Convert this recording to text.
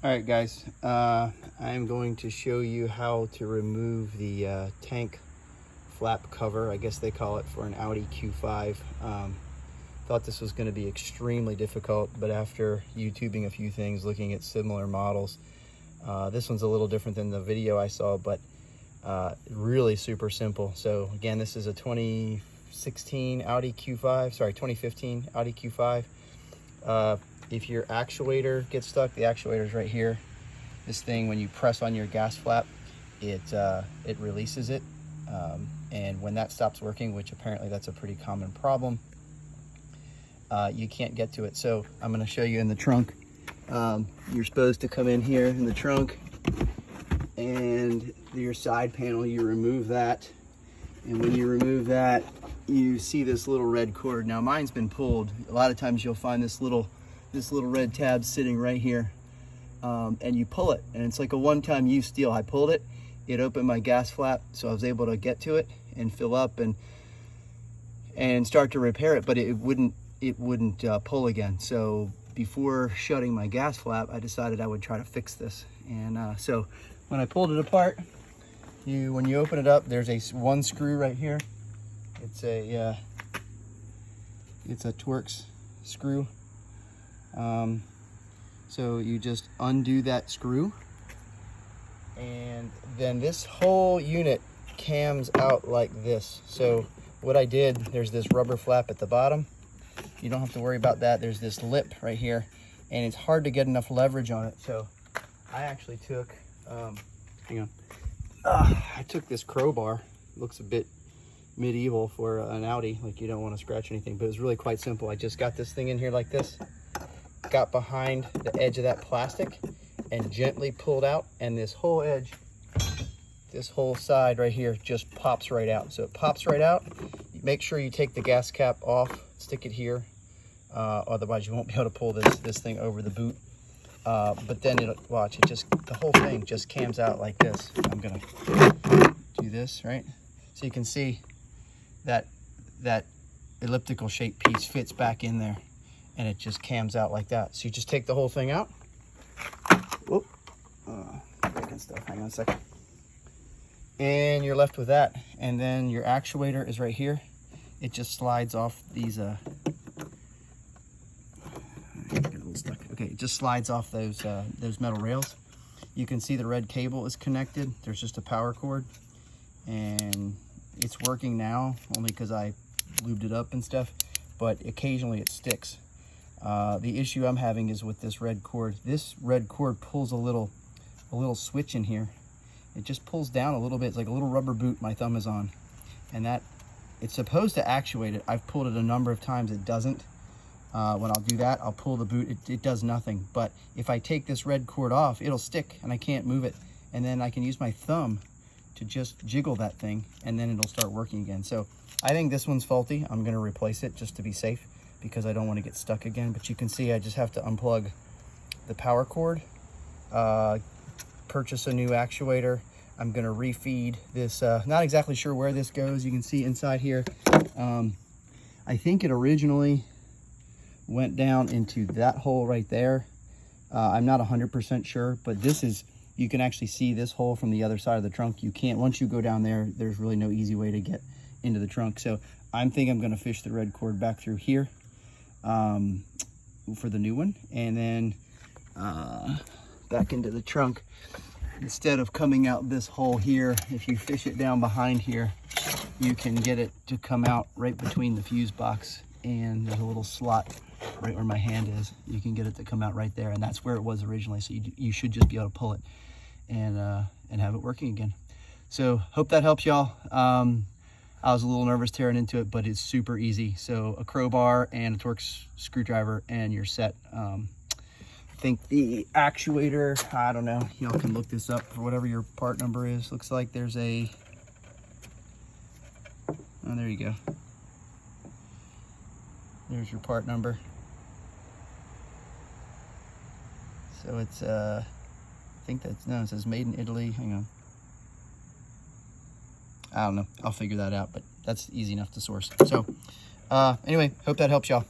All right, guys, I'm going to show you how to remove the tank flap cover, I guess they call it, for an Audi Q5. Thought this was going to be extremely difficult, but after YouTubing a few things, looking at similar models, this one's a little different than the video I saw, but really super simple. So again, this is a 2015 Audi Q5. If your actuator gets stuck, the actuator's right here. This thing, when you press on your gas flap, it releases it. And when that stops working, which apparently that's a pretty common problem, you can't get to it. So I'm going to show you in the trunk. You're supposed to come in here in the trunk, and your side panel, you remove that. And when you remove that, you see this little red cord. Now mine's been pulled. A lot of times you'll find this little red tab sitting right here, and you pull it, and it's like a one-time use deal. I pulled it, it opened my gas flap, so I was able to get to it and fill up and start to repair it, but it wouldn't pull again. So before shutting my gas flap, I decided I would try to fix this. And so when I pulled it apart, when you open it up, there's one screw right here. It's a Torx screw. So you just undo that screw, and then this whole unit cams out like this. So what I did, there's this rubber flap at the bottom. You don't have to worry about that. There's this lip right here, and it's hard to get enough leverage on it. So I actually took, I took this crowbar. Looks a bit medieval for an Audi, like you don't want to scratch anything, but it was really quite simple. I just got this thing in here like this, got behind the edge of that plastic and gently pulled out, and this whole edge, this whole side right here just pops right out. So it pops right out. Make sure you take the gas cap off, stick it here, otherwise you won't be able to pull this thing over the boot. But then the whole thing just cams out like this. I'm gonna do this, right? So you can see that elliptical shaped piece fits back in there, and it just cams out like that. So you just take the whole thing out. Whoop, breaking stuff, hang on a second. And you're left with that. And then your actuator is right here. It just slides off these, get a little stuck. Okay, it just slides off those metal rails. You can see the red cable is connected. There's just a power cord, and it's working now only because I lubed it up and stuff, but occasionally it sticks. The issue I'm having is with this red cord. This red cord pulls a little switch in here. It just pulls down a little bit. It's like a little rubber boot my thumb is on, and that it's supposed to actuate it. I've pulled it a number of times. It doesn't. When I'll do that, I'll pull the boot. It does nothing. But if I take this red cord off, it'll stick and I can't move it. And then I can use my thumb to just jiggle that thing, and then it'll start working again. So I think this one's faulty. I'm going to replace it just to be safe, because I don't want to get stuck again. But you can see I just have to unplug the power cord, purchase a new actuator. I'm going to refeed this. Not exactly sure where this goes. You can see inside here. I think it originally went down into that hole right there. I'm not 100% sure, but this is, you can actually see this hole from the other side of the trunk. You can't, once you go down there, there's really no easy way to get into the trunk. So I'm thinking I'm going to fish the red cord back through here for the new one, and then back into the trunk. Instead of coming out this hole here, if you fish it down behind here, you can get it to come out right between the fuse box, and there's a little slot right where my hand is. You can get it to come out right there, and that's where it was originally. So you should just be able to pull it and have it working again. So hope that helps y'all. I was a little nervous tearing into it, but it's super easy. So a crowbar and a Torx screwdriver and you're set. I think the actuator, I don't know, y'all can look this up for whatever your part number is. Looks like there's oh, there you go. There's your part number. So it's, I think that's, no, it says made in Italy. Hang on. I don't know. I'll figure that out, but that's easy enough to source. So anyway, hope that helps y'all.